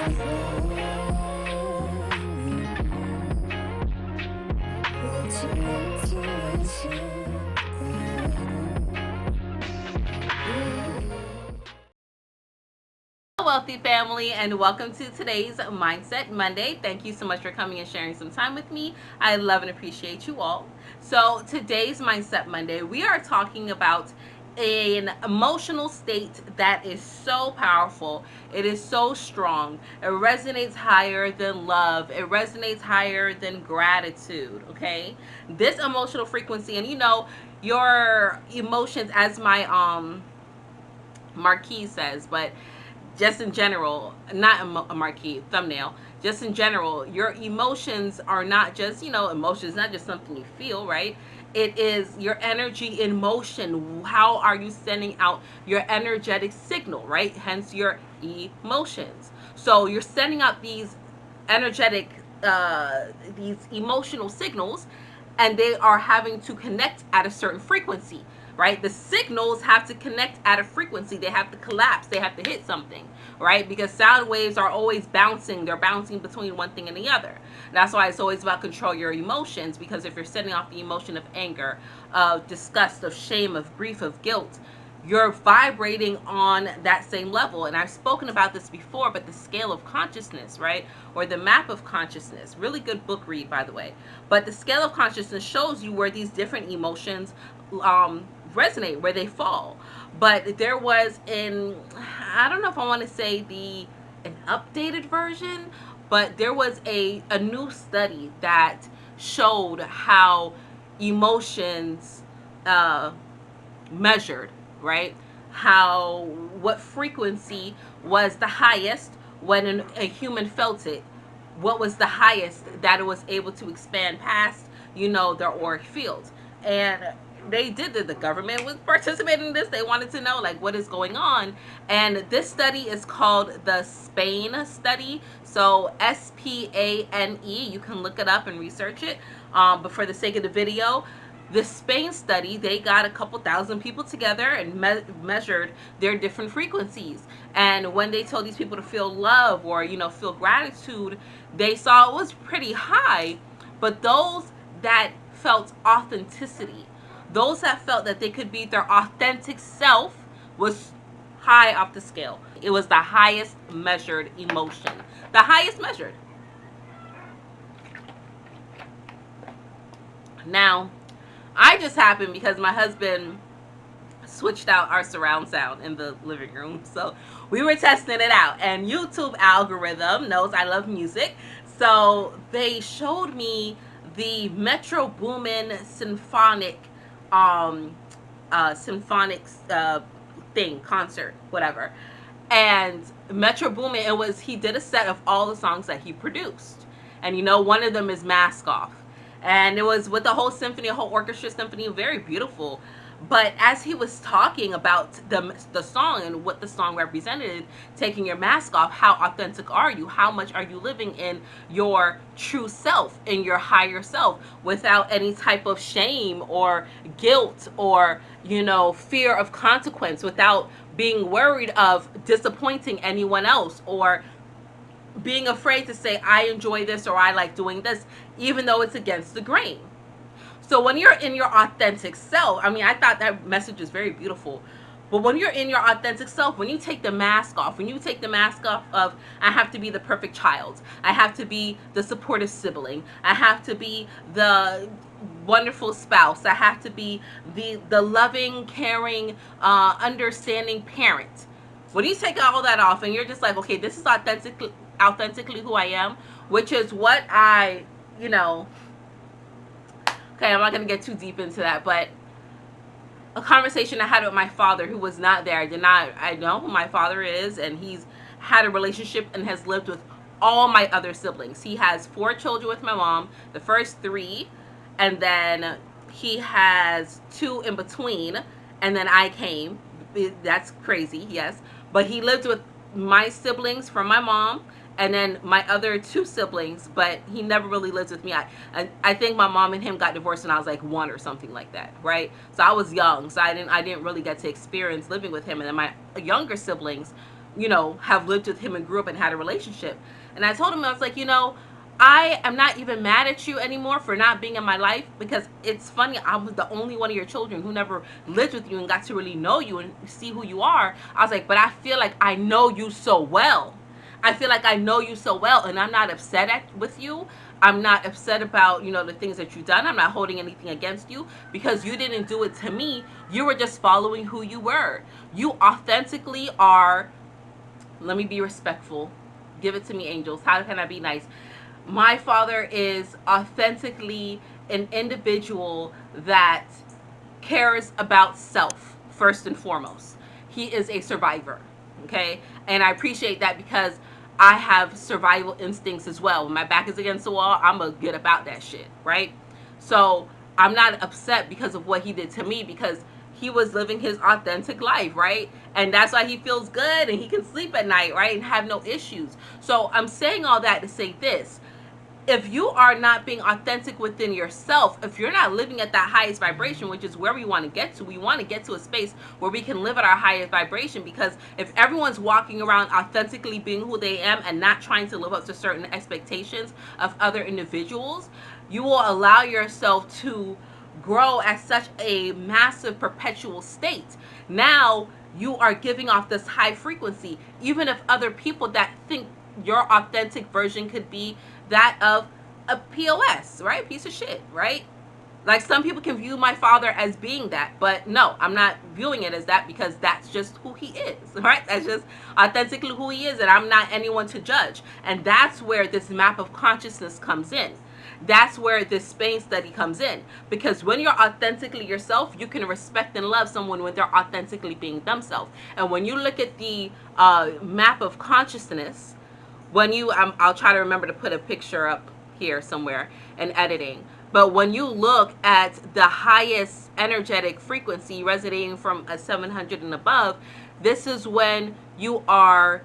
Wealthy family, and welcome to today's Mindset Monday. Thank you so much for coming and sharing some time with me. I love and appreciate you all. So today's Mindset Monday, we are talking about an emotional state that is so powerful. It is so strong. It resonates higher than love. It resonates higher than gratitude. Okay, this emotional frequency, and your emotions, as my marquee says, but just in general, not a marquee, thumbnail, just in general, your emotions are not just, emotions, not just something you feel, right? It is your energy in motion. How are you sending out your energetic signal, right? Hence your emotions. So you're sending out these energetic, these emotional signals, and they are having to connect at a certain frequency, right? The signals have to connect at a frequency. They have to collapse. They have to hit something, right? Because sound waves are always bouncing. They're bouncing between one thing and the other. That's why it's always about control your emotions, because if you're setting off the emotion of anger, of disgust, of shame, of grief, of guilt, you're vibrating on that same level. And I've spoken about this before, but the scale of consciousness, right? Or the map of consciousness, really good book read, by the way. But the scale of consciousness shows you where these different emotions resonate, where they fall. But there was I don't know if I want to say an updated version, but there was a new study that showed how emotions measured, right? How, what frequency was the highest when a human felt it? What was the highest that it was able to expand past, their auric field? And they did that. The government was participating in this. They wanted to know, like, what is going on. And this study is called the Spain study. So Spane. You can look it up and research it. But for the sake of the video, the Spain study, they got a couple thousand people together and measured their different frequencies. And when they told these people to feel love or, feel gratitude, they saw it was pretty high. But those that felt authenticity, those that felt that they could be their authentic self, was high off the scale. It was the highest measured emotion. The highest measured. Now, I just happened, because my husband switched out our surround sound in the living room. So we were testing it out. And YouTube algorithm knows I love music. So they showed me the Metro Boomin symphonic symphonic thing, concert, whatever. And Metro Boomin, he did a set of all the songs that he produced. And one of them is Mask Off. And it was with the whole symphony, a whole orchestra symphony, very beautiful. But as he was talking about the song and what the song represented, taking your mask off, how authentic are you? How much are you living in your true self, in your higher self, without any type of shame or guilt or, fear of consequence, without being worried of disappointing anyone else, or being afraid to say, I enjoy this or I like doing this, even though it's against the grain. So when you're in your authentic self, I thought that message was very beautiful. But when you're in your authentic self, when you take the mask off, of, I have to be the perfect child, I have to be the supportive sibling, I have to be the wonderful spouse, I have to be the loving, caring, understanding parent. When you take all that off and you're just like, okay, this is authentically who I am, which is what okay, I'm not going to get too deep into that, but a conversation I had with my father, who was not there. I know who my father is, and he's had a relationship and has lived with all my other siblings. He has 4 children with my mom, the first 3, and then he has 2 in between, and then I came. That's crazy, yes. But he lived with my siblings from my mom, and then my other 2 siblings, but he never really lived with me. I think my mom and him got divorced when I was like 1 or something like that, right? So I was young, so I didn't really get to experience living with him. And then my younger siblings, have lived with him and grew up and had a relationship. And I told him, I was like, I am not even mad at you anymore for not being in my life, because it's funny, I was the only one of your children who never lived with you and got to really know you and see who you are. I was like, but I feel like I know you so well. I feel like I know you so well, and I'm not upset with you. I'm not upset about, the things that you've done. I'm not holding anything against you, because you didn't do it to me. You were just following who you were. You authentically are. Let me be respectful. Give it to me, angels. How can I be nice? My father is authentically an individual that cares about self first and foremost. He is a survivor. Okay. And I appreciate that, because I have survival instincts as well. When my back is against the wall, I'm going to get about that shit. Right. So I'm not upset because of what he did to me, because he was living his authentic life, right? And that's why he feels good and he can sleep at night, right? And have no issues. So I'm saying all that to say this: if you are not being authentic within yourself, if you're not living at that highest vibration, which is where we want to get to, we want to get to a space where we can live at our highest vibration. Because if everyone's walking around authentically being who they am and not trying to live up to certain expectations of other individuals, you will allow yourself to grow at such a massive perpetual state. Now you are giving off this high frequency, even if other people that think your authentic version could be that of a POS, right? Piece of shit, right? Like, some people can view my father as being that, but no, I'm not viewing it as that, because that's just who he is, right? That's just authentically who he is, and I'm not anyone to judge. And that's where this map of consciousness comes in. That's where this Spain study comes in, because when you're authentically yourself, you can respect and love someone when they're authentically being themselves. And when you look at the map of consciousness, when you I'll try to remember to put a picture up here somewhere in editing. But when you look at the highest energetic frequency resonating from a 700 and above, this is when you are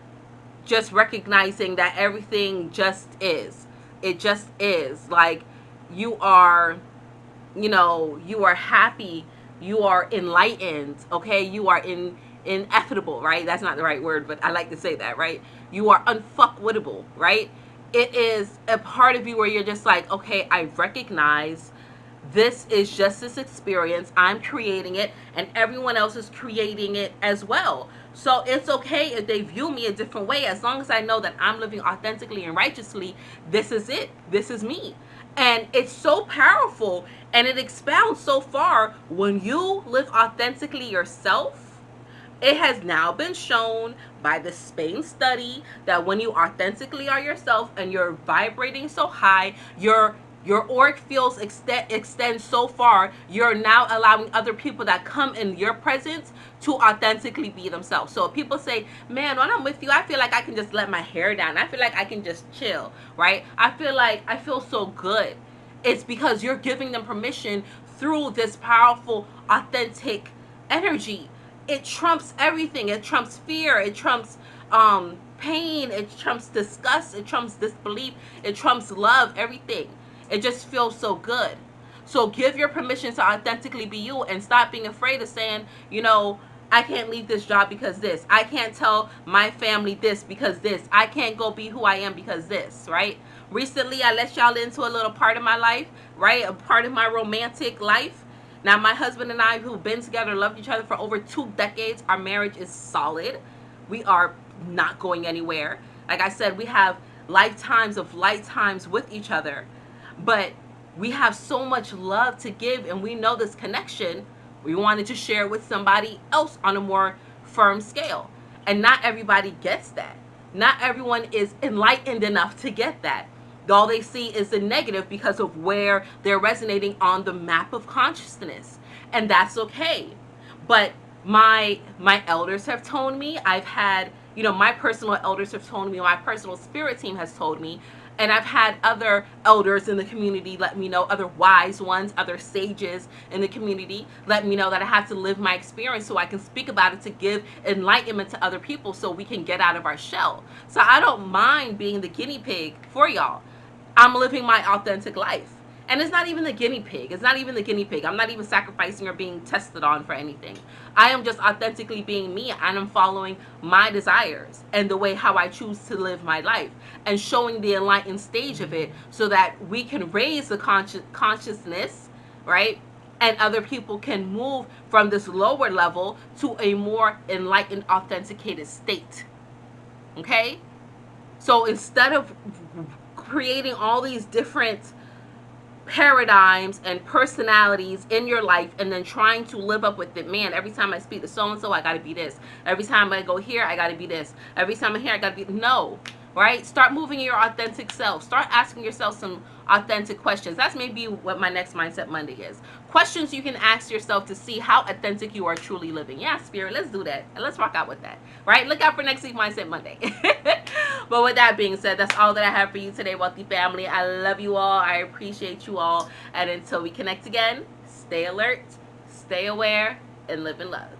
just recognizing that everything just is. It just is. Like, you are, you are happy, you are enlightened, okay? You are ineffable, right? That's not the right word, but I like to say that, right? You are unfuckwittable, right? It is a part of you where you're just like, okay, I recognize this is just this experience. I'm creating it, and everyone else is creating it as well. So it's okay if they view me a different way, as long as I know that I'm living authentically and righteously. This is it. This is me. And it's so powerful, and it expounds so far when you live authentically yourself. It has now been shown by the Spain study that when you authentically are yourself and you're vibrating so high, your auric fields extend so far, you're now allowing other people that come in your presence to authentically be themselves. So if people say, man, when I'm with you, I feel like I can just let my hair down. I feel like I can just chill, right? I feel like I feel so good. It's because you're giving them permission through this powerful, authentic energy. It trumps everything. It trumps fear. It trumps pain. It trumps disgust. It trumps disbelief. It trumps love. Everything. It just feels so good. So give your permission to authentically be you, and stop being afraid of saying, I can't leave this job because this. I can't tell my family this because this. I can't go be who I am because this, right? Recently, I let y'all into a little part of my life, right? A part of my romantic life. Now, my husband and I, who've been together, loved each other for over 2 decades, our marriage is solid. We are not going anywhere. Like I said, we have lifetimes of lifetimes with each other. But we have so much love to give, and we know this connection. We wanted to share with somebody else on a more firm scale. And not everybody gets that. Not everyone is enlightened enough to get that. All they see is the negative because of where they're resonating on the map of consciousness. And that's okay. But my elders have told me, I've had, my personal elders have told me, my personal spirit team has told me, and I've had other elders in the community let me know, other wise ones, other sages in the community let me know that I have to live my experience so I can speak about it, to give enlightenment to other people so we can get out of our shell. So I don't mind being the guinea pig for y'all. I'm living my authentic life. And it's not even the guinea pig. It's not even the guinea pig. I'm not even sacrificing or being tested on for anything. I am just authentically being me, and I'm following my desires and the way how I choose to live my life, and showing the enlightened stage of it, so that we can raise the consciousness, right? And other people can move from this lower level to a more enlightened, authenticated state. Okay? So instead of creating all these different paradigms and personalities in your life and then trying to live up with it, man, every time I speak to so and so, I got to be this. Every time I go here, I got to be this. Every time I'm here, I got to be. No. Right? Start moving your authentic self. Start asking yourself some authentic questions. That's maybe what my next Mindset Monday is. Questions you can ask yourself to see how authentic you are truly living. Yeah, Spirit, let's do that. And let's rock out with that. Right? Look out for next week, Mindset Monday. But with that being said, that's all that I have for you today, wealthy family. I love you all. I appreciate you all. And until we connect again, stay alert, stay aware, and live in love.